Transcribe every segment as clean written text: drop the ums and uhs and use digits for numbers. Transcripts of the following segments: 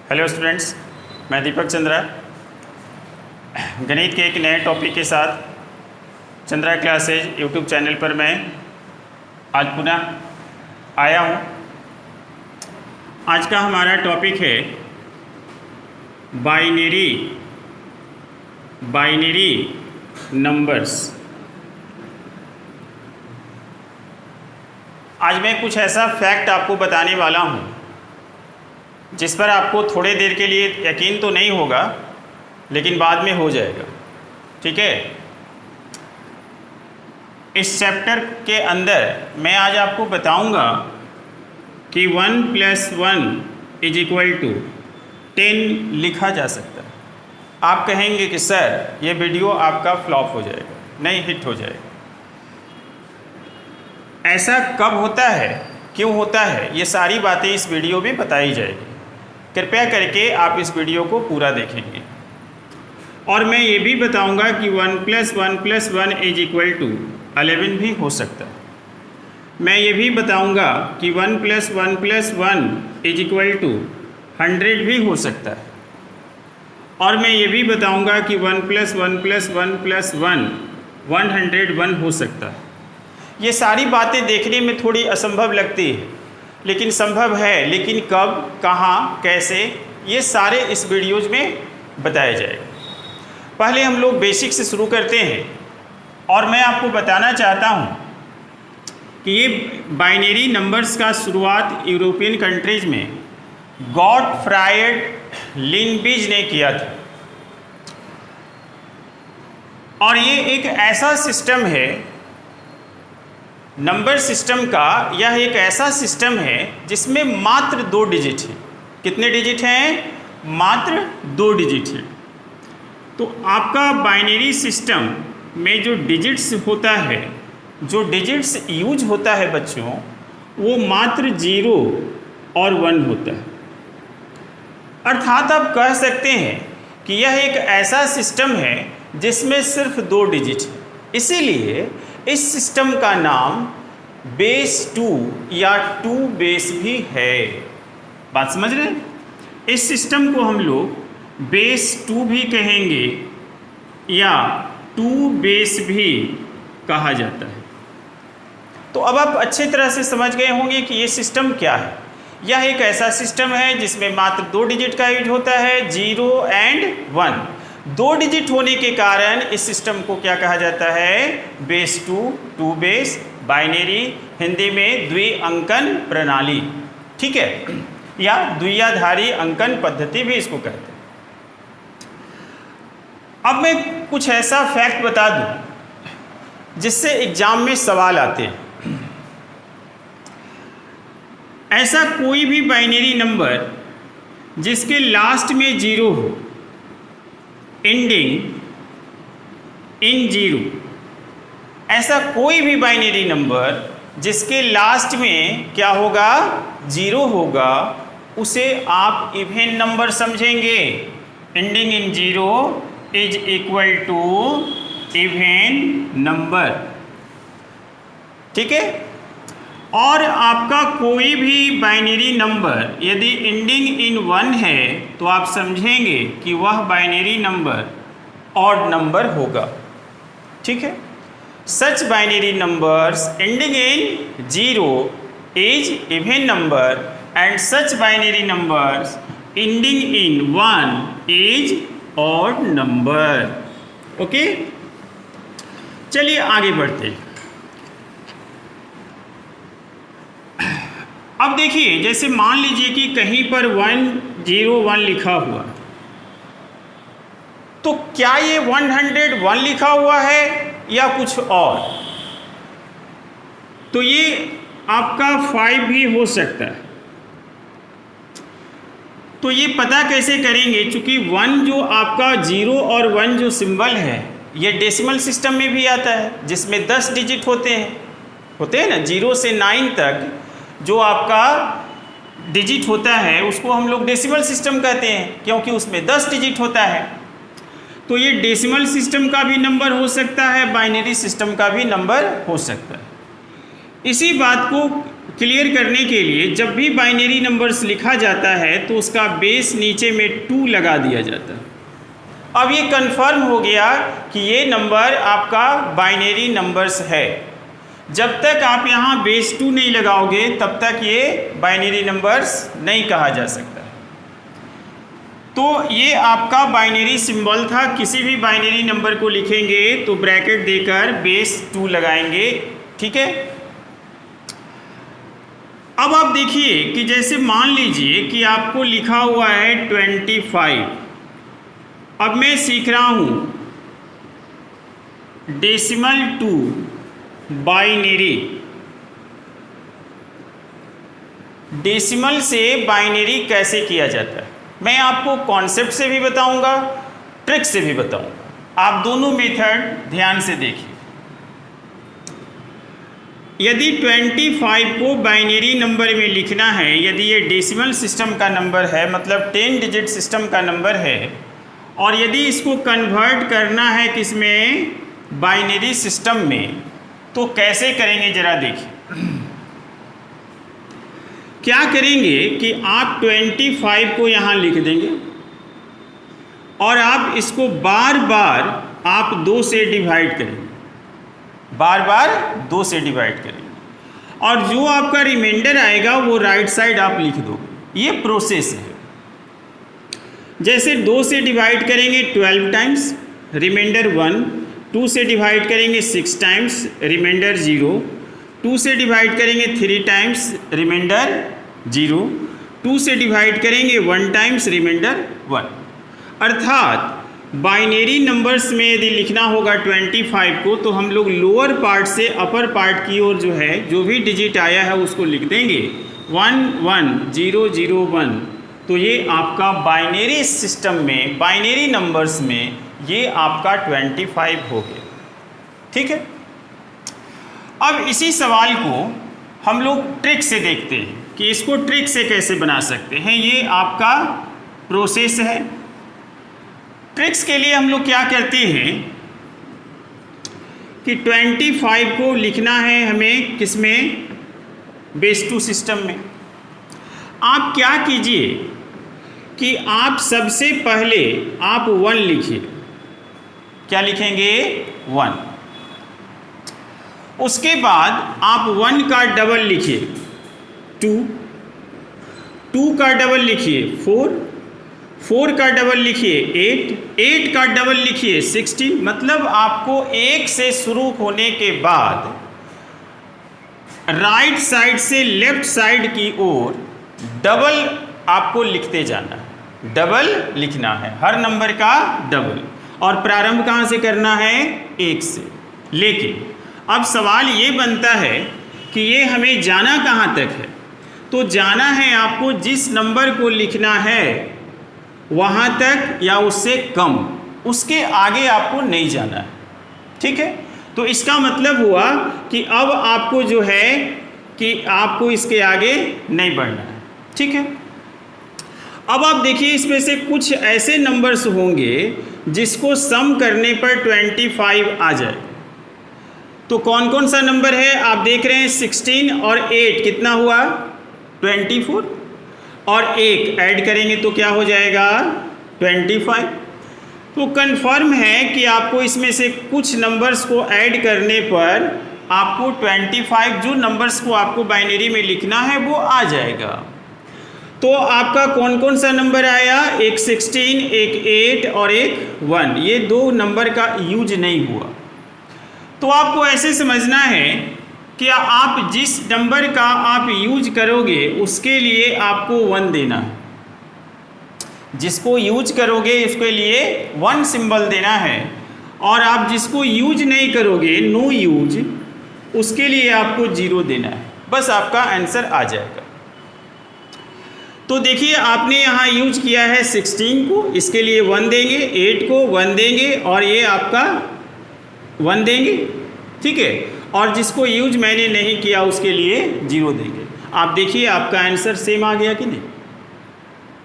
Hello students, मैं दीपक चंद्रा गणित के एक नए टॉपिक के साथ चंद्रा क्लासेज यूट्यूब चैनल पर मैं आज पुनः आया हूँ। आज का हमारा टॉपिक है बाइनरी नंबर्स। आज मैं कुछ ऐसा फैक्ट आपको बताने वाला हूँ जिस पर आपको थोड़े देर के लिए यकीन तो नहीं होगा, लेकिन बाद में हो जाएगा। ठीक है, इस चैप्टर के अंदर मैं आज आपको बताऊंगा कि 1 + 1 = 10 लिखा जा सकता है। आप कहेंगे कि सर ये वीडियो आपका फ्लॉप हो जाएगा, नहीं हिट हो जाएगा। ऐसा कब होता है, क्यों होता है, ये सारी बातें इस वीडियो में बताई जाएगी। कृपया करके आप इस वीडियो को पूरा देखेंगे। और मैं ये भी बताऊंगा कि 1 + 1 + 1 = 11 भी हो सकता है। मैं ये भी बताऊंगा कि 1 + 1 + 1 = 100 भी हो सकता है। और मैं ये भी बताऊंगा कि 1 + 1 + 1 + 1 101 हो सकता है। ये सारी बातें देखने में थोड़ी असंभव लगती है, लेकिन संभव है। लेकिन कब, कहाँ, कैसे, ये सारे इस वीडियोज में बताया जाएगा। पहले हम लोग बेसिक से शुरू करते हैं और मैं आपको बताना चाहता हूँ कि ये बाइनरी नंबर्स का शुरुआत यूरोपियन कंट्रीज में गॉटफ्राइड लिनबीज ने किया था। और ये एक ऐसा सिस्टम है, नंबर सिस्टम का यह एक ऐसा सिस्टम है जिसमें मात्र 2 डिजिट हैं। कितने डिजिट हैं? मात्र 2 डिजिट हैं। तो आपका बाइनरी सिस्टम में जो डिजिट्स होता है, जो डिजिट्स यूज होता है बच्चों, वो मात्र 0 और 1 होता है। अर्थात आप कह सकते हैं कि यह एक ऐसा सिस्टम है जिसमें सिर्फ 2 डिजिट है। इसीलिए इस सिस्टम का नाम बेस 2 या 2 बेस भी है। बात समझ रहे हैं? इस सिस्टम को हम लोग बेस 2 भी कहेंगे या 2 बेस भी कहा जाता है। तो अब आप अच्छी तरह से समझ गए होंगे कि ये सिस्टम क्या है। यह एक ऐसा सिस्टम है जिसमें मात्र 2 डिजिट का यूज होता है, 0 और 1। 2 डिजिट होने के कारण इस सिस्टम को क्या कहा जाता है? बेस 2, 2 बेस बाइनरी, हिंदी में द्विअंकन प्रणाली। ठीक है, या द्विआधारी अंकन पद्धति भी इसको कहते हैं। अब मैं कुछ ऐसा फैक्ट बता दूं जिससे एग्जाम में सवाल आते हैं। ऐसा कोई भी बाइनरी नंबर जिसके लास्ट में 0 हो, एंडिंग इन 0, ऐसा कोई भी बाइनरी नंबर जिसके लास्ट में क्या होगा? 0 होगा, उसे आप इवन नंबर समझेंगे। Ending in 0 = even number. ठीक है। और आपका कोई भी बाइनरी नंबर यदि एंडिंग इन 1 है तो आप समझेंगे कि वह बाइनरी नंबर ऑड नंबर होगा। ठीक है। Such binary numbers ending in 0 is even number and such binary numbers ending in 1 is odd number. Okay, चलिए आगे बढ़ते हैं। अब देखिए, जैसे मान लीजिए कि कहीं पर 101 लिखा हुआ, तो क्या ये 101 लिखा हुआ है या कुछ और? तो ये आपका 5 भी हो सकता है। तो ये पता कैसे करेंगे? चूंकि 1 जो आपका 0 और 1 जो सिंबल है, ये डेसिमल सिस्टम में भी आता है जिसमें 10 डिजिट होते हैं ना। 0 से 9 तक जो आपका डिजिट होता है उसको हम लोग डेसिमल सिस्टम कहते हैं, क्योंकि उसमें 10 डिजिट होता है। तो ये डेसिमल सिस्टम का भी नंबर हो सकता है, बाइनरी सिस्टम का भी नंबर हो सकता है। इसी बात को क्लियर करने के लिए जब भी बाइनरी नंबर्स लिखा जाता है तो उसका बेस नीचे में 2 लगा दिया जाता है। अब ये कंफर्म हो गया कि ये नंबर आपका बाइनरी नंबर्स है। जब तक आप यहाँ बेस 2 नहीं लगाओगे तब तक ये बाइनरी नंबर्स नहीं कहा जा सकता। तो ये आपका बाइनरी सिंबल था। किसी भी बाइनरी नंबर को लिखेंगे तो ब्रैकेट देकर बेस 2 लगाएंगे, ठीक है। अब आप देखिए कि जैसे मान लीजिए कि आपको लिखा हुआ है 25। अब मैं सीख रहा हूँ डेसिमल टू बाइनरी। डेसिमल से बाइनरी कैसे किया जाता है मैं आपको कॉन्सेप्ट से भी बताऊंगा, ट्रिक से भी बताऊंगा। आप दोनों मेथड ध्यान से देखिए। यदि 25 को बाइनरी नंबर में लिखना है, यदि ये डेसिमल सिस्टम का नंबर है मतलब 10 डिजिट सिस्टम का नंबर है, और यदि इसको कन्वर्ट करना है किसमें, बाइनरी सिस्टम में, तो कैसे करेंगे जरा देखिए। क्या करेंगे कि आप 25 को यहाँ लिख देंगे और आप इसको बार बार आप 2 से डिवाइड करेंगे, बार बार 2 से डिवाइड करेंगे, और जो आपका रिमाइंडर आएगा वो राइट साइड आप लिख दोगे। ये प्रोसेस है। जैसे 2 से डिवाइड करेंगे 12 टाइम्स, रिमाइंडर 1, 2 से डिवाइड करेंगे 6 टाइम्स, रिमाइंडर 0, 2 से डिवाइड करेंगे 3 टाइम्स, रिमाइंडर 0, 2 से डिवाइड करेंगे 1 टाइम्स, रिमाइंडर 1। अर्थात बाइनरी नंबर्स में यदि लिखना होगा 25 को तो हम लोग लोअर पार्ट से अपर पार्ट की ओर जो है जो भी डिजिट आया है उसको लिख देंगे 1 1 0 0 1। तो ये आपका बाइनरी सिस्टम में, बाइनरी नंबर्स में ये आपका 25 हो गया, ठीक है। अब इसी सवाल को हम लोग ट्रिक से देखते हैं कि इसको ट्रिक से कैसे बना सकते हैं। ये आपका प्रोसेस है। ट्रिक्स के लिए हम लोग क्या करते हैं कि 25 को लिखना है हमें किसमें, बेस 2 सिस्टम में। आप क्या कीजिए कि आप सबसे पहले आप 1 लिखिए। क्या लिखेंगे, 1। उसके बाद आप 1 का डबल लिखिए 2, 2 का डबल लिखिए 4, 4 का डबल लिखिए 8, 8 का डबल लिखिए 16। मतलब आपको 1 से शुरू होने के बाद राइट साइड से लेफ्ट साइड की ओर डबल आपको लिखते जाना है, डबल लिखना है, हर नंबर का डबल। और प्रारंभ कहाँ से करना है, 1 से। लेकिन अब सवाल ये बनता है कि ये हमें जाना कहाँ तक है। तो जाना है आपको जिस नंबर को लिखना है वहाँ तक या उससे कम, उसके आगे आपको नहीं जाना है, ठीक है। तो इसका मतलब हुआ कि अब आपको जो है कि आपको इसके आगे नहीं बढ़ना है, ठीक है। अब आप देखिए इसमें से कुछ ऐसे नंबर्स होंगे जिसको सम करने पर 25 आ जाए। तो कौन कौन सा नंबर है आप देख रहे हैं, 16 और 8 कितना हुआ, 24, और 1 ऐड करेंगे तो क्या हो जाएगा, 25। तो कंफर्म है कि आपको इसमें से कुछ नंबर्स को ऐड करने पर आपको 25 जो नंबर्स को आपको बाइनरी में लिखना है वो आ जाएगा। तो आपका कौन कौन सा नंबर आया, एक 16, एक 8 और एक 1। ये 2 नंबर का यूज नहीं हुआ। तो आपको ऐसे समझना है कि आप जिस नंबर का आप यूज करोगे उसके लिए आपको 1 देना है, जिसको यूज करोगे उसके लिए 1 सिंबल देना है, और आप जिसको यूज नहीं करोगे, नो यूज, उसके लिए आपको 0 देना है। बस आपका आंसर आ जाएगा। तो देखिए आपने यहाँ यूज किया है 16 को, इसके लिए 1 देंगे, 8 को 1 देंगे और ये आपका 1 देंगे, ठीक है। और जिसको यूज मैंने नहीं किया उसके लिए 0 देंगे। आप देखिए आपका आंसर सेम आ गया कि नहीं,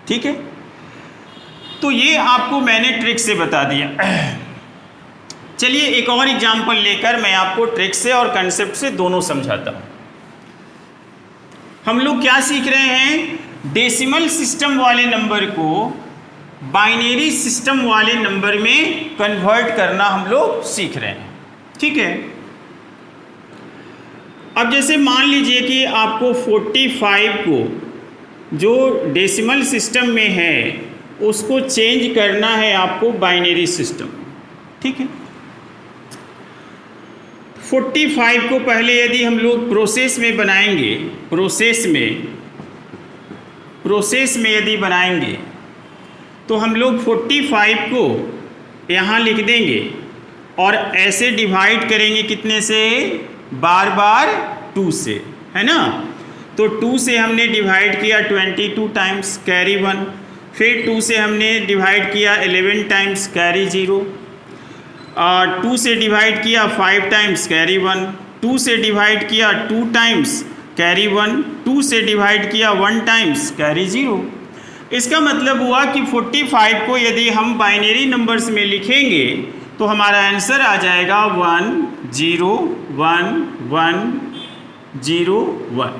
ठीक है। तो ये आपको मैंने ट्रिक से बता दिया। चलिए एक और एग्जांपल लेकर मैं आपको ट्रिक से और कंसेप्ट से दोनों समझाता हूँ। हम लोग क्या सीख रहे हैं, डेसिमल सिस्टम वाले नंबर को बाइनरी सिस्टम वाले नंबर में कन्वर्ट करना हम लोग सीख रहे हैं। ठीक है, अब जैसे मान लीजिए कि आपको 45 को जो डेसिमल सिस्टम में है उसको चेंज करना है आपको बाइनरी सिस्टम। ठीक है, 45 को पहले यदि हम लोग प्रोसेस में बनाएंगे, प्रोसेस में यदि बनाएंगे तो हम लोग 45 को यहाँ लिख देंगे और ऐसे डिवाइड करेंगे कितने से, बार बार 2 से, है ना। तो 2 से हमने डिवाइड किया 22 टाइम्स, कैरी 1। फिर 2 से हमने डिवाइड किया 11 टाइम्स, कैरी 0। 2 से डिवाइड किया 5 टाइम्स, कैरी 1। 2 से डिवाइड किया 2 टाइम्स, कैरी 1। 2 से डिवाइड किया 1 टाइम्स, कैरी 0। इसका मतलब हुआ कि 45 को यदि हम बाइनरी नंबर्स में लिखेंगे तो हमारा आंसर आ जाएगा 1 0 1 1 0 1।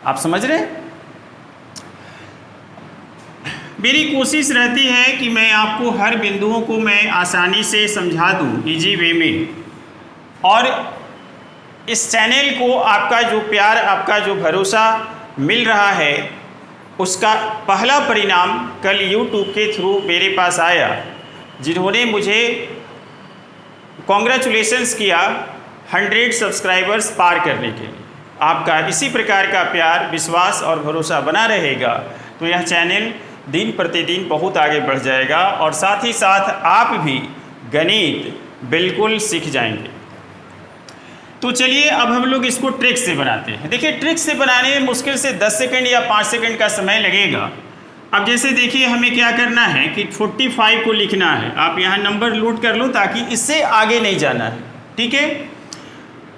आप समझ रहे हैं? मेरी कोशिश रहती है कि मैं आपको हर बिंदुओं को मैं आसानी से समझा दूं, इजी वे में। और इस चैनल को आपका जो प्यार, आपका जो भरोसा मिल रहा है, उसका पहला परिणाम कल YouTube के थ्रू मेरे पास आया, जिन्होंने मुझे कॉन्ग्रेचुलेशंस किया 100 सब्सक्राइबर्स पार करने के लिए। आपका इसी प्रकार का प्यार, विश्वास और भरोसा बना रहेगा तो यह चैनल दिन प्रतिदिन बहुत आगे बढ़ जाएगा और साथ ही साथ आप भी गणित बिल्कुल सीख जाएंगे। तो चलिए अब हम लोग इसको ट्रिक से बनाते हैं। देखिए, ट्रिक से बनाने में मुश्किल से 10 सेकंड या 5 सेकंड का समय लगेगा। अब जैसे देखिए, हमें क्या करना है कि 45 को लिखना है। आप यहाँ नंबर नोट कर लो ताकि इससे आगे नहीं जाना है। ठीक है,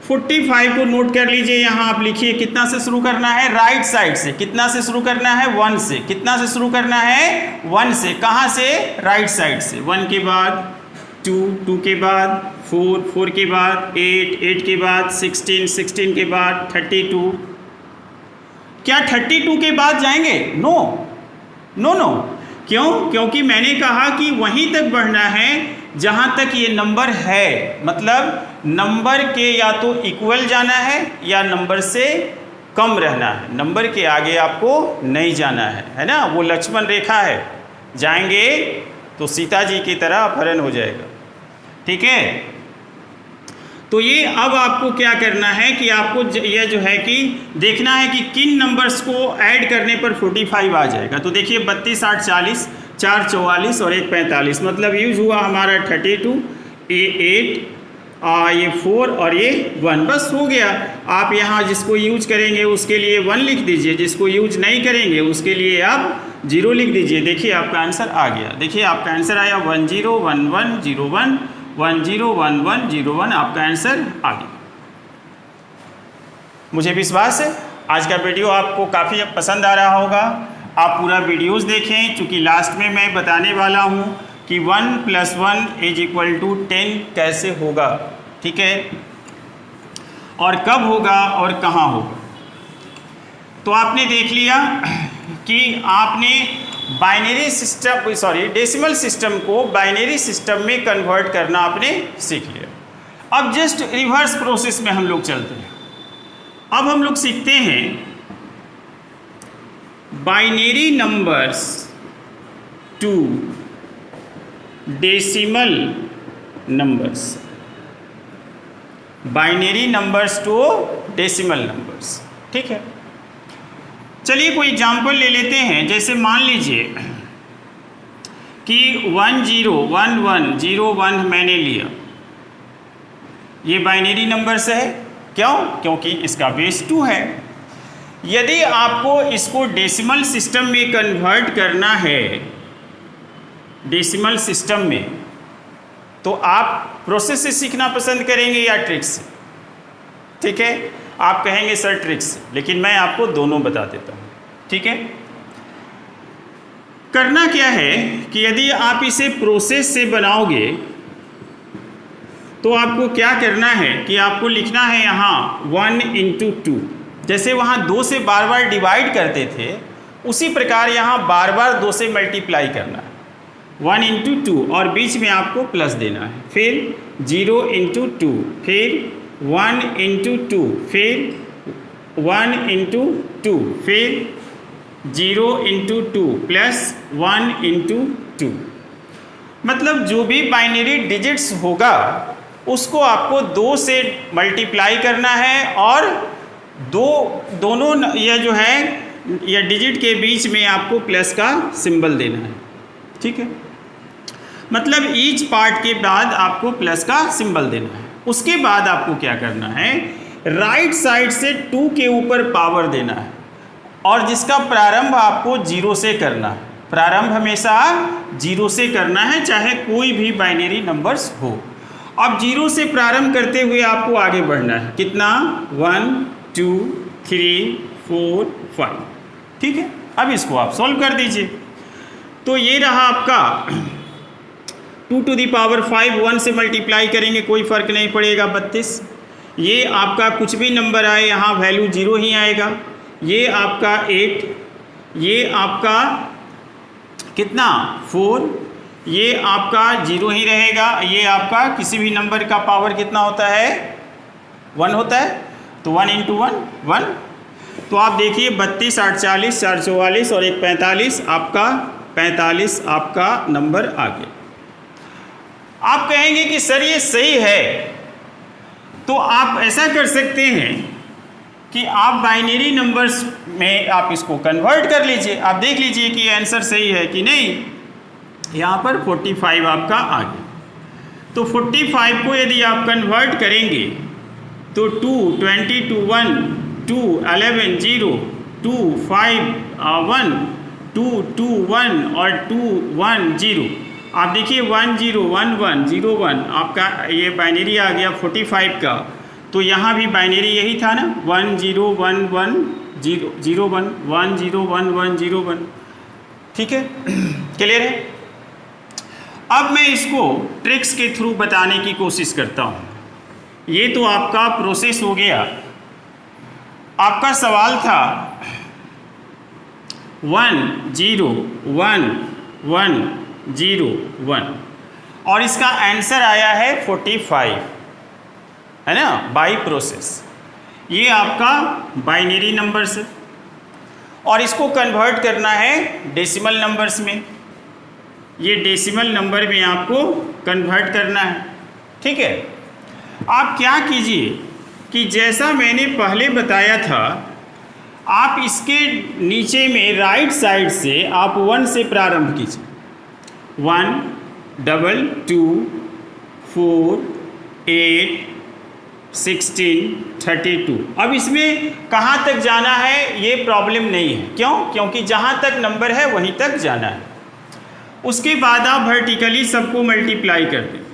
45 को नोट कर लीजिए। यहाँ आप लिखिए, कितना से शुरू करना है, राइट साइड से। कितना से शुरू करना है, 1 से। कितना से शुरू करना है, 1 से। कहाँ से, राइट साइड से। 1 के बाद 2, 2 के बाद 4, 4 के बाद 8, 8 के बाद 16, 16 के बाद 32। क्या 32 के बाद जाएंगे? No no no. क्यों? क्योंकि मैंने कहा कि वहीं तक बढ़ना है जहां तक ये नंबर है। मतलब नंबर के या तो इक्वल जाना है या नंबर से कम रहना है। नंबर के आगे आपको नहीं जाना है ना। वो लक्ष्मण रेखा है, जाएंगे तो सीता जी की तरह अपहरण हो जाएगा। ठीक है, तो ये अब आपको क्या करना है कि आपको यह जो है कि देखना है कि किन नंबर्स को ऐड करने पर 45 आ जाएगा। तो देखिए, 32 8 40, 4 44 और 1 45। मतलब यूज हुआ हमारा 32, ये 8, ये 4 और ये 1। बस हो गया। आप यहाँ जिसको यूज करेंगे उसके लिए 1 लिख दीजिए, जिसको यूज नहीं करेंगे उसके लिए आप 0 लिख दीजिए। देखिए आपका आंसर आ गया। देखिए आपका आंसर आया 1 0 1 1 0 1 1 0 1 1 0 1। आपका आंसर आ गया। मुझे विश्वास है आज का वीडियो आपको काफ़ी पसंद आ रहा होगा। आप पूरा वीडियोस देखें, क्योंकि लास्ट में मैं बताने वाला हूं कि 1 + 1 = 10 कैसे होगा। ठीक है, और कब होगा और कहाँ होगा। तो आपने देख लिया कि आपने डेसिमल सिस्टम को बाइनरी सिस्टम में कन्वर्ट करना आपने सीख लिया। अब जस्ट रिवर्स प्रोसेस में हम लोग चलते हैं। अब हम लोग सीखते हैं binary numbers to decimal numbers. Binary numbers to decimal numbers. ठीक है, चलिए कोई एग्जाम्पल ले लेते हैं। जैसे मान लीजिए कि 1 0 1 1 0 1 मैंने लिया। ये बाइनरी नंबर्स है। क्यों? क्योंकि इसका बेस 2 है। यदि आपको इसको डेसिमल सिस्टम में कन्वर्ट करना है, डेसिमल सिस्टम में, तो आप प्रोसेस से सीखना पसंद करेंगे या ट्रिक्स से? ठीक है, आप कहेंगे सर ट्रिक्स, लेकिन मैं आपको दोनों बता देता हूँ। ठीक है, करना क्या है कि यदि आप इसे प्रोसेस से बनाओगे तो आपको क्या करना है कि आपको लिखना है यहाँ 1 × 2। जैसे वहाँ 2 से बार बार डिवाइड करते थे, उसी प्रकार यहाँ बार बार 2 से मल्टीप्लाई करना है। 1 इंटू 2 और बीच में आपको प्लस देना है, फिर 0 इंटू 2, फिर 1 इंटू 2, फिर 1 इंटू 2, फिर 0 इंटू 2 प्लस 1 इंटू 2। मतलब जो भी बाइनरी डिजिट्स होगा उसको आपको 2 से मल्टीप्लाई करना है और दोनों यह जो है या डिजिट के बीच में आपको प्लस का सिंबल देना है। ठीक है, मतलब ईच पार्ट के बाद आपको प्लस का सिंबल देना है। उसके बाद आपको क्या करना है, राइट साइड से 2 के ऊपर पावर देना है और जिसका प्रारंभ आपको 0 से करना है। प्रारंभ हमेशा 0 से करना है, चाहे कोई भी बाइनरी नंबर्स हो। अब 0 से प्रारंभ करते हुए आपको आगे बढ़ना है। कितना? 1 2 3 4 5। ठीक है, अब इसको आप सॉल्व कर दीजिए। तो ये रहा आपका 2 टू दी पावर 5, 1 से मल्टीप्लाई करेंगे कोई फ़र्क नहीं पड़ेगा, 32। ये आपका कुछ भी नंबर आए यहाँ वैल्यू 0 ही आएगा। ये आपका 8, ये आपका कितना 4, ये आपका 0 ही रहेगा। ये आपका किसी भी नंबर का पावर कितना होता है? 1 होता है। तो 1 इंटू 1 1। तो आप देखिए 32 8 40 4 44 और 1 45, आपका 45 आपका नंबर आ गया। आप कहेंगे कि सर ये सही है, तो आप ऐसा कर सकते हैं कि आप बाइनरी नंबर्स में आप इसको कन्वर्ट कर लीजिए। आप देख लीजिए कि आंसर सही है कि नहीं। यहाँ पर 45 आपका आ गया। तो 45 को यदि आप कन्वर्ट करेंगे तो 2 22 1 2 11 0 2 5 1 2 2 1 और 2 1 0। आप देखिए 1 0 1 1 0 1 आपका ये बाइनरी आ गया 45 का। तो यहाँ भी बाइनरी यही था ना, 1 0 1 1 0 0 1 1 0 1 1 0 1। ठीक है, क्लियर है। अब मैं इसको ट्रिक्स के थ्रू बताने की कोशिश करता हूँ। ये तो आपका प्रोसेस हो गया। आपका सवाल था 1 0 1 1 0 1 और इसका आंसर आया है 45, है ना, बाई प्रोसेस। ये आपका बाइनरी नंबर्स है और इसको कन्वर्ट करना है डेसिमल नंबर्स में। ये डेसिमल नंबर में आपको कन्वर्ट करना है। ठीक है, आप क्या कीजिए कि जैसा मैंने पहले बताया था, आप इसके नीचे में राइट साइड से आप 1 से प्रारंभ कीजिए। 1 2 2 4 8 16 32। अब इसमें कहाँ तक जाना है ये प्रॉब्लम नहीं है। क्यों? क्योंकि जहाँ तक नंबर है वहीं तक जाना है। उसके बाद आप वर्टिकली सबको मल्टीप्लाई कर दीजिए,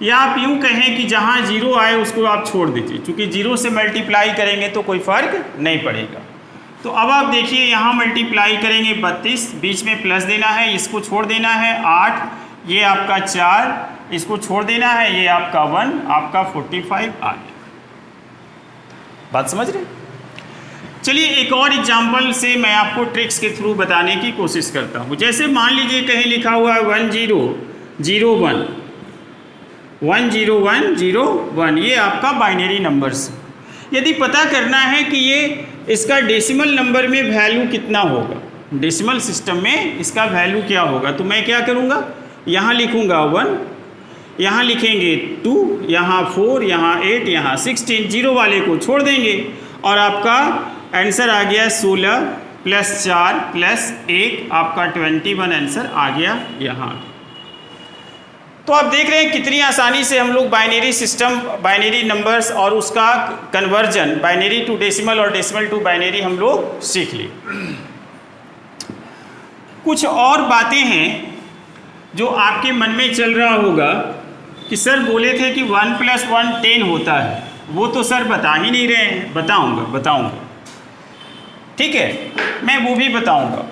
या आप यूँ कहें कि जहाँ 0 आए उसको आप छोड़ दीजिए, क्योंकि 0 से मल्टीप्लाई करेंगे तो कोई फ़र्क नहीं पड़ेगा। तो अब आप देखिए यहाँ मल्टीप्लाई करेंगे 32, बीच में प्लस देना है, इसको छोड़ देना है 8, ये आपका 4, इसको छोड़ देना है, ये आपका 1, आपका 45 आ गया। बात समझ रहे? चलिए एक और एग्जाम्पल से मैं आपको ट्रिक्स के थ्रू बताने की कोशिश करता हूँ। जैसे मान लीजिए कहीं लिखा हुआ है 1 0 0 1 1 0 1 0 1, ये आपका बाइनरी नंबर्स। यदि पता करना है कि ये इसका डेसिमल नंबर में वैल्यू कितना होगा, डेसिमल सिस्टम में इसका वैल्यू क्या होगा, तो मैं क्या करूँगा, यहाँ लिखूँगा 1, यहाँ लिखेंगे 2, यहाँ 4, यहाँ 8, यहाँ 16, 0 वाले को छोड़ देंगे और आपका आंसर आ गया 16 प्लस 4 प्लस 1, आपका 21 आंसर आ गया यहाँ। तो आप देख रहे हैं कितनी आसानी से हम लोग बाइनरी सिस्टम, बाइनरी नंबर्स और उसका कन्वर्जन बाइनरी टू डेसिमल और डेसिमल टू बाइनरी हम लोग सीख लिए। कुछ और बातें हैं जो आपके मन में चल रहा होगा कि सर बोले थे कि 1 + 1 10 होता है, वो तो सर बता ही नहीं रहे हैं। बताऊंगा ठीक है, मैं वो भी बताऊंगा,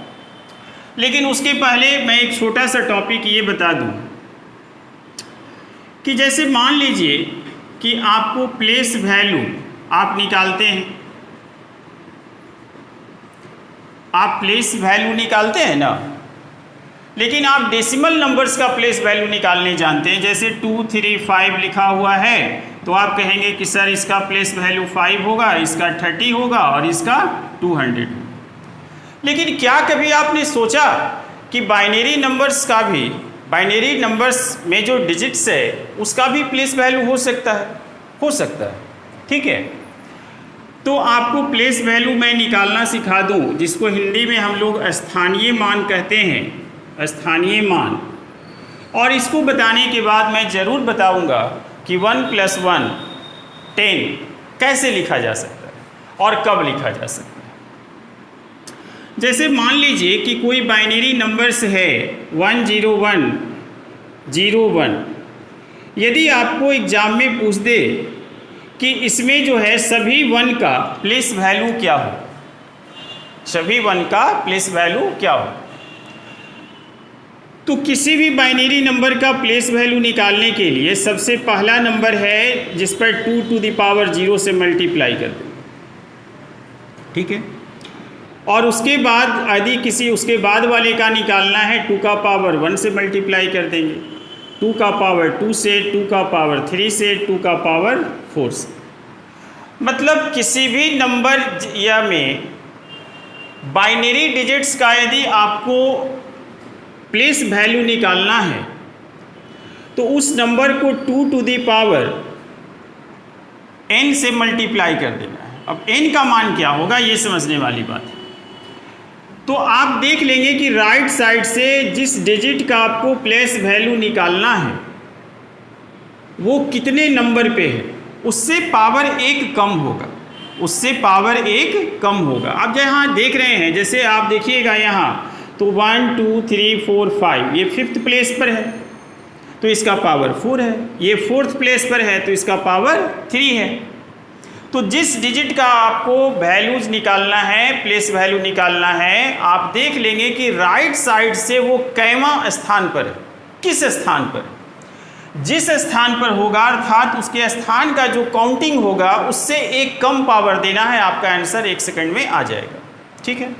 लेकिन उसके पहले मैं एक छोटा सा टॉपिक ये बता दूं कि जैसे मान लीजिए कि आपको प्लेस वैल्यू आप निकालते हैं, आप प्लेस वैल्यू निकालते हैं ना, लेकिन आप डेसिमल नंबर्स का प्लेस वैल्यू निकालने जानते हैं। जैसे 2, 3, 5 लिखा हुआ है तो आप कहेंगे कि सर इसका प्लेस वैल्यू 5 होगा, इसका 30 होगा और इसका 200। लेकिन क्या कभी आपने सोचा कि बाइनरी नंबर्स का भी, बाइनरी नंबर्स में जो डिजिट्स है उसका भी प्लेस वैल्यू हो सकता है? हो सकता है, ठीक है। तो आपको प्लेस वैल्यू मैं निकालना सिखा दूं, जिसको हिंदी में हम लोग स्थानीय मान कहते हैं, स्थानीय मान। और इसको बताने के बाद मैं ज़रूर बताऊंगा कि 1 + 1 10 कैसे लिखा जा सकता है और कब लिखा जा सकता है। जैसे मान लीजिए कि कोई बाइनरी नंबर्स है 1 0 1 0 1। यदि आपको एग्जाम में पूछ दे कि इसमें जो है सभी 1 का प्लेस वैल्यू क्या हो, सभी 1 का प्लेस वैल्यू क्या हो, तो किसी भी बाइनरी नंबर का प्लेस वैल्यू निकालने के लिए सबसे पहला नंबर है जिस पर 2 टू द पावर 0 से मल्टीप्लाई कर दें, ठीक है। और उसके बाद यदि किसी उसके बाद वाले का निकालना है 2 का पावर 1 से मल्टीप्लाई कर देंगे, 2 का पावर 2 से, 2 का पावर 3 से, 2 का पावर 4 से। मतलब किसी भी नंबर या में बाइनरी डिजिट्स का यदि आपको प्लेस वैल्यू निकालना है तो उस नंबर को 2 टू द पावर n से मल्टीप्लाई कर देना है। अब n का मान क्या होगा ये समझने वाली बात है। तो आप देख लेंगे कि राइट साइड से जिस डिजिट का आपको प्लेस वैल्यू निकालना है वो कितने नंबर पे है, उससे पावर 1 कम होगा, उससे पावर 1 कम होगा। आप यहाँ देख रहे हैं, जैसे आप देखिएगा यहाँ तो 1 2 3 4 5 ये 5th प्लेस पर है तो इसका पावर 4 है, ये 4th प्लेस पर है तो इसका पावर 3 है। तो जिस डिजिट का आपको वैल्यूज निकालना है, प्लेस वैल्यू निकालना है, आप देख लेंगे कि राइट साइड से वो कैवां स्थान पर है, किस स्थान पर, जिस स्थान पर होगा अर्थात उसके स्थान का जो काउंटिंग होगा उससे 1 कम पावर देना है, आपका आंसर 1 सेकंड में आ जाएगा, ठीक है।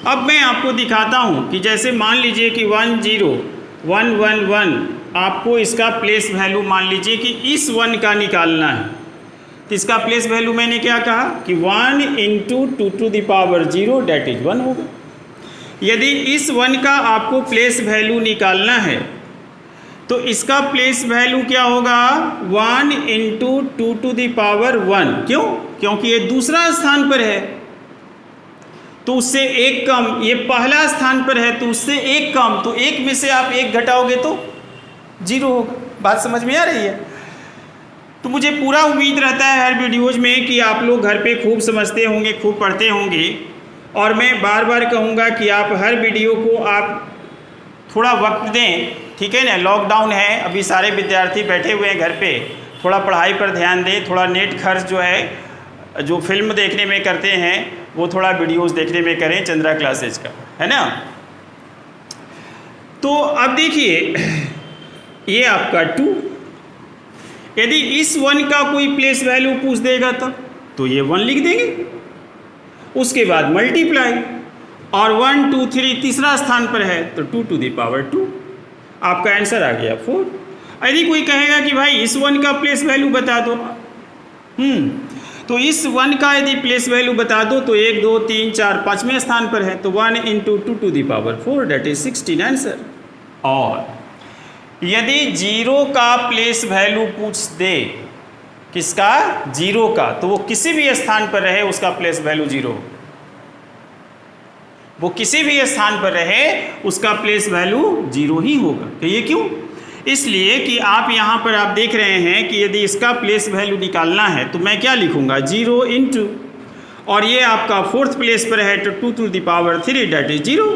अब मैं आपको दिखाता हूं कि जैसे मान लीजिए कि 1 0 1 1 1 आपको इसका प्लेस वैल्यू मान लीजिए कि इस 1 का निकालना है, तो इसका प्लेस वैल्यू मैंने क्या कहा कि 1 × 2 to the power 0 that is 1 होगा। यदि इस 1 का आपको प्लेस वैल्यू निकालना है तो इसका प्लेस वैल्यू क्या होगा 1 × 2 टू द पावर 1। क्यों? क्योंकि ये दूसरा स्थान पर है तो उससे 1 कम, ये पहला स्थान पर है तो उससे 1 कम, तो 1 में से आप 1 घटाओगे तो 0 होगा। बात समझ में आ रही है? तो मुझे पूरा उम्मीद रहता है हर वीडियोज़ में कि आप लोग घर पे खूब समझते होंगे, खूब पढ़ते होंगे। और मैं बार बार कहूँगा कि आप हर वीडियो को आप थोड़ा वक्त दें, ठीक है ना। लॉकडाउन है, अभी सारे विद्यार्थी बैठे हुए हैं घर पे, थोड़ा पढ़ाई पर ध्यान दें, थोड़ा नेट खर्च जो है जो फिल्म देखने में करते हैं वो थोड़ा वीडियोज़ देखने में करें चंद्रा क्लासेज का, है ना। तो अब देखिए ये आपका 2, यदि इस 1 का कोई प्लेस वैल्यू पूछ देगा तो ये 1 लिख देंगे, उसके बाद मल्टीप्लाई, और 1 2 3 तीसरा स्थान पर है तो 2 टू द पावर 2, आपका आंसर आ गया 4। यदि कोई कहेगा कि भाई इस 1 का प्लेस वैल्यू बता दो, तो इस 1 का यदि प्लेस वैल्यू बता दो तो 1 2 3 4 5वें स्थान पर है तो 1 × 2 to the power 4 that is 16 answer. और यदि 0 का प्लेस वैल्यू पूछ दे, किसका? 0 का, तो वो किसी भी स्थान पर रहे उसका प्लेस वैल्यू 0, वो किसी भी स्थान पर रहे उसका प्लेस वैल्यू 0 ही होगा। तो ये क्यों? इसलिए कि आप यहाँ पर आप देख रहे हैं कि यदि इसका प्लेस वैल्यू निकालना है तो मैं क्या लिखूँगा 0 × और ये आपका 4th प्लेस पर है तो 2 to the power 3 that is 0।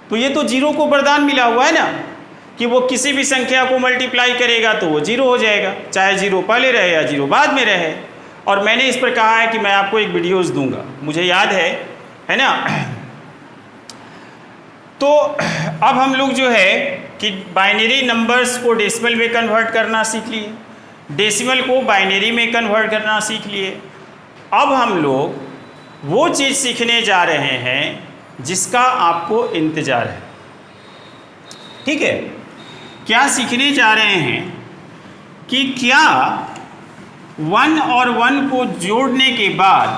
तो ये तो 0 को वरदान मिला हुआ है ना कि वो किसी भी संख्या को मल्टीप्लाई करेगा तो वो 0 हो जाएगा, चाहे 0 पहले रहे या 0 बाद में रहे। और मैंने इस पर कहा है कि मैं आपको एक वीडियोस दूंगा, मुझे याद है ना। तो अब हम लोग जो है कि बाइनरी नंबर्स को डेसिमल में कन्वर्ट करना सीख लिए, डेसिमल को बाइनरी में कन्वर्ट करना सीख लिए। अब हम लोग वो चीज़ सीखने जा रहे हैं जिसका आपको इंतज़ार है। ठीक है, क्या सीखने जा रहे हैं कि क्या 1 और 1 को जोड़ने के बाद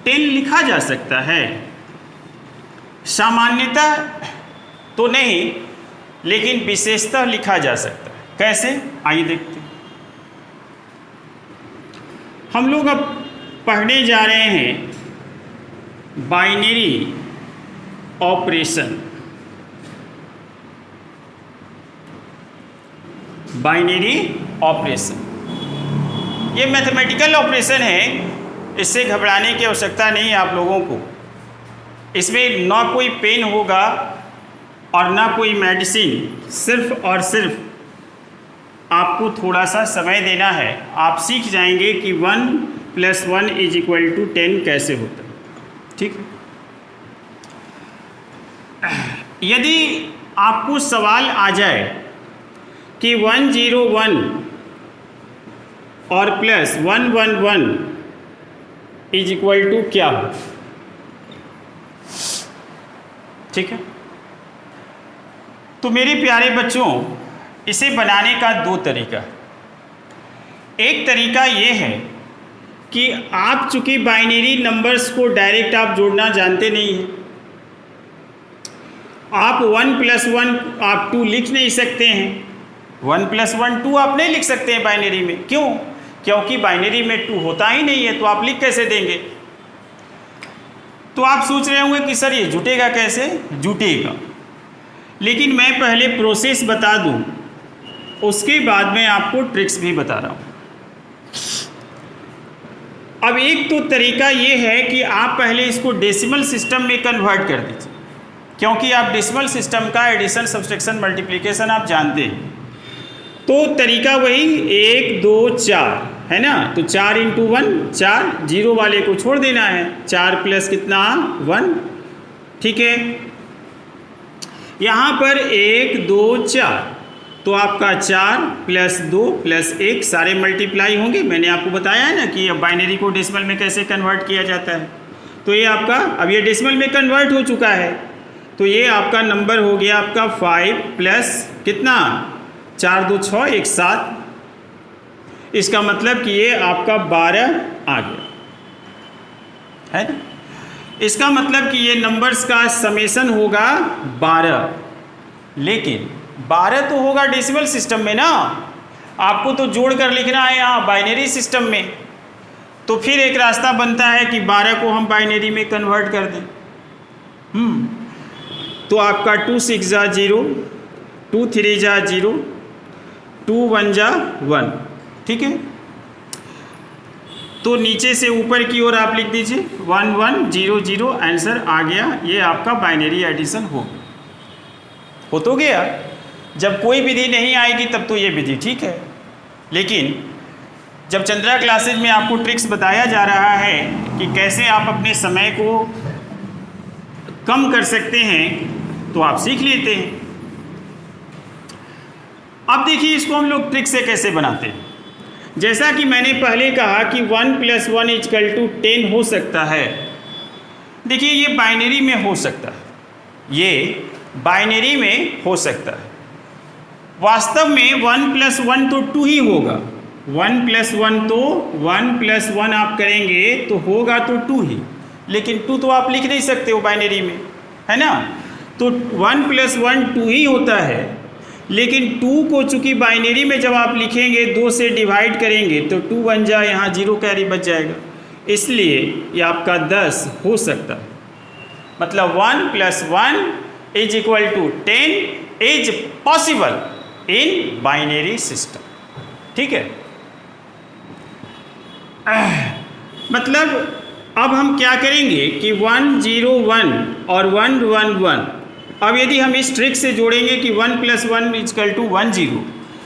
10 लिखा जा सकता है। सामान्यतः तो नहीं, लेकिन विशेषतः लिखा जा सकता है। कैसे, आइए देखते हैं। हम लोग अब पढ़ने जा रहे हैं बाइनरी ऑपरेशन। बाइनरी ऑपरेशन ये मैथमेटिकल ऑपरेशन है, इससे घबराने की आवश्यकता नहीं है आप लोगों को। इसमें ना कोई पेन होगा और ना कोई मेडिसिन, सिर्फ और सिर्फ आपको थोड़ा सा समय देना है। आप सीख जाएंगे कि 1 + 1 = 10 कैसे होता है। ठीक, यदि आपको सवाल आ जाए कि 101 और +111 = क्या हो, ठीक है, तो मेरे प्यारे बच्चों इसे बनाने का 2 तरीका। एक तरीका ये है कि आप चूंकि बाइनरी नंबर्स को डायरेक्ट आप जोड़ना जानते नहीं हैं, आप 1 + 1 आप 2 लिख नहीं सकते हैं। 1 + 1 2 आप नहीं लिख सकते हैं बाइनरी में। क्यों? क्योंकि बाइनरी में 2 होता ही नहीं है, तो आप लिख कैसे देंगे? तो आप सोच रहे होंगे कि सर ये जुटेगा कैसे? जुटेगा, लेकिन मैं पहले प्रोसेस बता दूं, उसके बाद मैं आपको ट्रिक्स भी बता रहा हूं। अब एक तो तरीका ये है कि आप पहले इसको डेसिमल सिस्टम में कन्वर्ट कर दीजिए, क्योंकि आप डेसिमल सिस्टम का एडिशन, सब्सट्रैक्शन, मल्टीप्लिकेशन आप जानते हैं। तो तरीका वही 1 2 4 है ना, तो 4 × 1 4, 0 वाले को छोड़ देना है। 4 + कितना 1, ठीक है। यहाँ पर 1 2 4, तो आपका 4 + 2 + 1 सारे मल्टीप्लाई होंगे। मैंने आपको बताया है ना कि अब बाइनरी को डेसिमल में कैसे कन्वर्ट किया जाता है। तो ये आपका अब ये डेसिमल में कन्वर्ट हो चुका है, तो ये आपका नंबर हो गया आपका 5 + कितना 4 2 6 1 7। इसका मतलब कि ये आपका 12 आ गया है ना। इसका मतलब कि ये नंबर्स का समेशन होगा 12, लेकिन 12 तो होगा डेसिमल सिस्टम में ना, आपको तो जोड़ कर लिखना है यहाँ बाइनरी सिस्टम में। तो फिर एक रास्ता बनता है कि 12 को हम बाइनरी में कन्वर्ट कर दें। तो आपका 2 6 × 0, 2 3 × 0, 2 1 × 1, ठीक है। तो नीचे से ऊपर की ओर आप लिख दीजिए 1 1 0 0, आंसर आ गया। ये आपका बाइनरी एडिशन हो तो गया। जब कोई विधि नहीं आएगी तब तो ये विधि ठीक है, लेकिन जब चंद्रा क्लासेज में आपको ट्रिक्स बताया जा रहा है कि कैसे आप अपने समय को कम कर सकते हैं, तो आप सीख लेते हैं। अब देखिए इसको हम लोग ट्रिक से कैसे बनाते हैं। जैसा कि मैंने पहले कहा कि 1 + 1 = 10 हो सकता है। देखिए ये बाइनरी में हो सकता है, ये बाइनरी में हो सकता है। वास्तव में 1 + 1 तो 2 ही होगा। 1 + 1 तो 1 + 1 आप करेंगे तो होगा तो 2 ही, लेकिन 2 तो आप लिख नहीं सकते हो बाइनरी में, है ना। तो 1 + 1 2 ही होता है, लेकिन 2 को चूंकि बाइनरी में जब आप लिखेंगे 2 से डिवाइड करेंगे तो 2 बन जाए, यहाँ 0 कैरी बच जाएगा, इसलिए ये आपका 10 हो सकता है। मतलब 1 + 1 = 10 is possible in binary system, ठीक है। मतलब अब हम क्या करेंगे कि 1 0 1 और 1 1 1। अब यदि हम इस ट्रिक से जोड़ेंगे कि 1 + 1 = 1 0,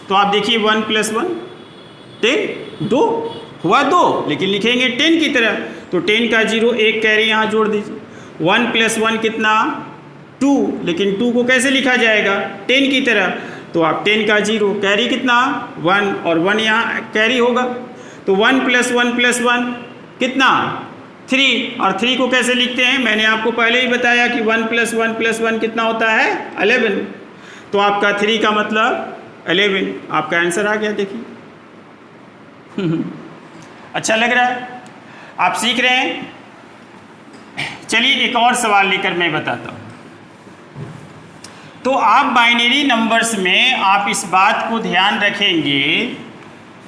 तो आप देखिए 1 + 1 10, 2 हुआ 2, लेकिन लिखेंगे 10 की तरह, तो 10 का 0 1 कैरी यहाँ जोड़ दीजिए। 1 + 1 कितना 2, लेकिन 2 को कैसे लिखा जाएगा 10 की तरह, तो आप 10 का 0 कैरी कितना 1 और 1 यहाँ कैरी होगा, तो 1 + 1 + 1 कितना 3, और 3 को कैसे लिखते हैं, मैंने आपको पहले ही बताया कि 1 + 1 + 1 कितना होता है 11। तो आपका 3 का मतलब 11, आपका आंसर आ गया। देखिए अच्छा लग रहा है, आप सीख रहे हैं। चलिए एक और सवाल लेकर मैं बताता हूँ। तो आप बाइनरी नंबर्स में आप इस बात को ध्यान रखेंगे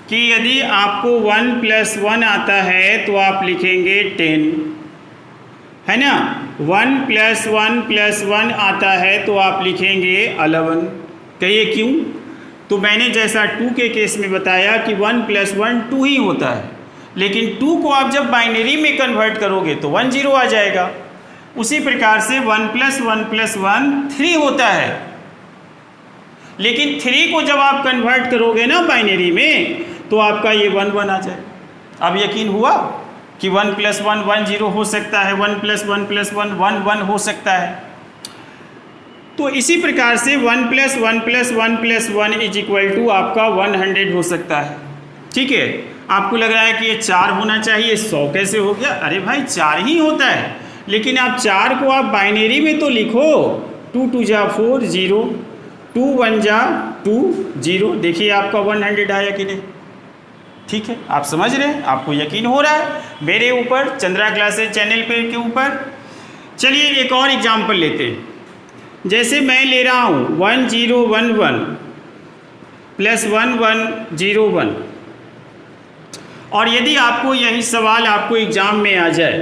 कि यदि आपको 1 + 1 आता है तो आप लिखेंगे 10, है ना। 1 + 1 + 1 आता है तो आप लिखेंगे 11। कहिए क्यों? तो मैंने जैसा 2 के केस में बताया कि 1 + 1 2 ही होता है, लेकिन 2 को आप जब बाइनरी में कन्वर्ट करोगे तो 1 0 आ जाएगा। उसी प्रकार से 1 + 1 + 1 3 होता है, लेकिन 3 को जब आप कन्वर्ट करोगे ना बाइनरी में तो आपका ये 1 1 आ जाए। अब यकीन हुआ कि 1 + 1 1 0 हो सकता है, 1 + 1 + 1 1 1 हो सकता है। तो इसी प्रकार से 1 + 1 + 1 + 1 = आपका 100 हो सकता है। ठीक है, आपको लग रहा है कि ये 4 होना चाहिए, 100 कैसे हो गया? अरे भाई 4 ही होता है, लेकिन आप 4 को आप बाइनरी में तो लिखो। 2 2 जा 4 0, 2 1 जा 2 0। देखिए आपका 100 आया कि नहीं? ठीक है, आप समझ रहे हैं, आपको यकीन हो रहा है मेरे ऊपर, चंद्रा क्लासेस चैनल पे के ऊपर। चलिए एक और एग्जाम्पल लेते हैं। जैसे मैं ले रहा हूँ 1 0 1 1 + 1 1 0 1, और यदि आपको यही सवाल आपको एग्ज़ाम में आ जाए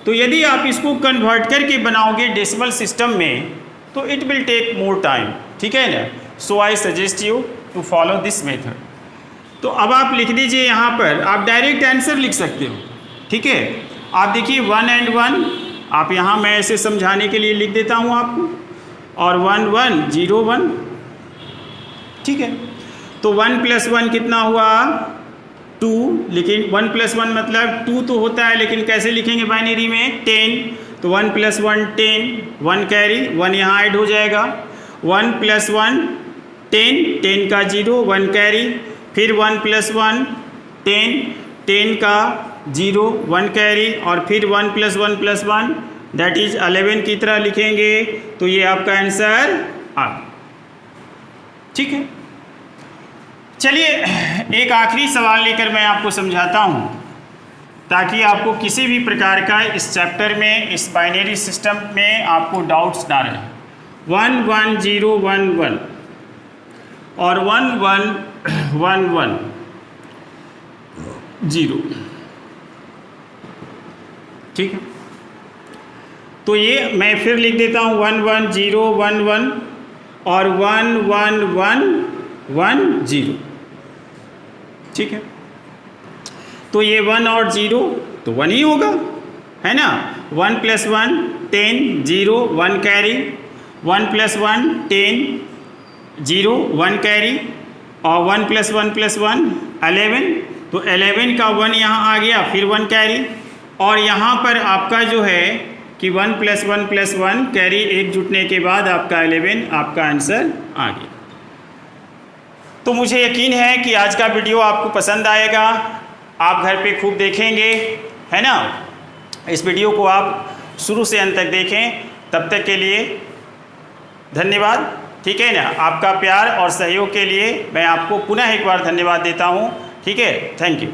तो यदि आप इसको कन्वर्ट करके बनाओगे डेसिमल सिस्टम में तो it will take more time. ठीक है ना। So I suggest you to follow this method. तो अब आप लिख दीजिए यहाँ पर, आप डायरेक्ट आंसर लिख सकते हो। ठीक है, आप देखिए 1 and 1, आप यहाँ मैं ऐसे समझाने के लिए लिख देता हूँ आपको, और 1 1 0 1। ठीक है, तो 1 + 1 कितना हुआ 2, लेकिन 1 + 1 मतलब 2 तो होता है, लेकिन कैसे लिखेंगे बाइनरी में 10। तो 1 + 1 10, 1 कैरी 1 यहाँ ऐड हो जाएगा। 1 + 1 10, 10 का 0 1 कैरी, फिर 1 + 1 10, 10 का 0 1 कैरी, और फिर 1 + 1 + 1 दैट इज 11 की तरह लिखेंगे। तो ये आपका आंसर आ गया। ठीक है, चलिए एक आखिरी सवाल लेकर मैं आपको समझाता हूँ, ताकि आपको किसी भी प्रकार का इस चैप्टर में, इस बाइनरी सिस्टम में आपको डाउट्स ना रहे। 1 1 0 1 1 और 1 1 1 1 0। ठीक है, तो ये मैं फिर लिख देता हूँ 1 1 0 1 1 और 1 1 1 1 0। ठीक है, तो ये 1 और 0 तो 1 ही होगा, है ना। 1 + 1 10 0 1 कैरी, 1 + 1 10 0 1 कैरी, और 1 + 1 + 1 11। तो 11 का 1 यहाँ आ गया, फिर 1 कैरी, और यहाँ पर आपका जो है कि 1 + 1 + 1 कैरी एक जुटने के बाद आपका 11 आपका आंसर आ गया। तो मुझे यकीन है कि आज का वीडियो आपको पसंद आएगा, आप घर पे खूब देखेंगे, है ना। इस वीडियो को आप शुरू से अंत तक देखें। तब तक के लिए धन्यवाद। ठीक है ना, आपका प्यार और सहयोग के लिए मैं आपको पुनः एक बार धन्यवाद देता हूँ। ठीक है, थैंक यू।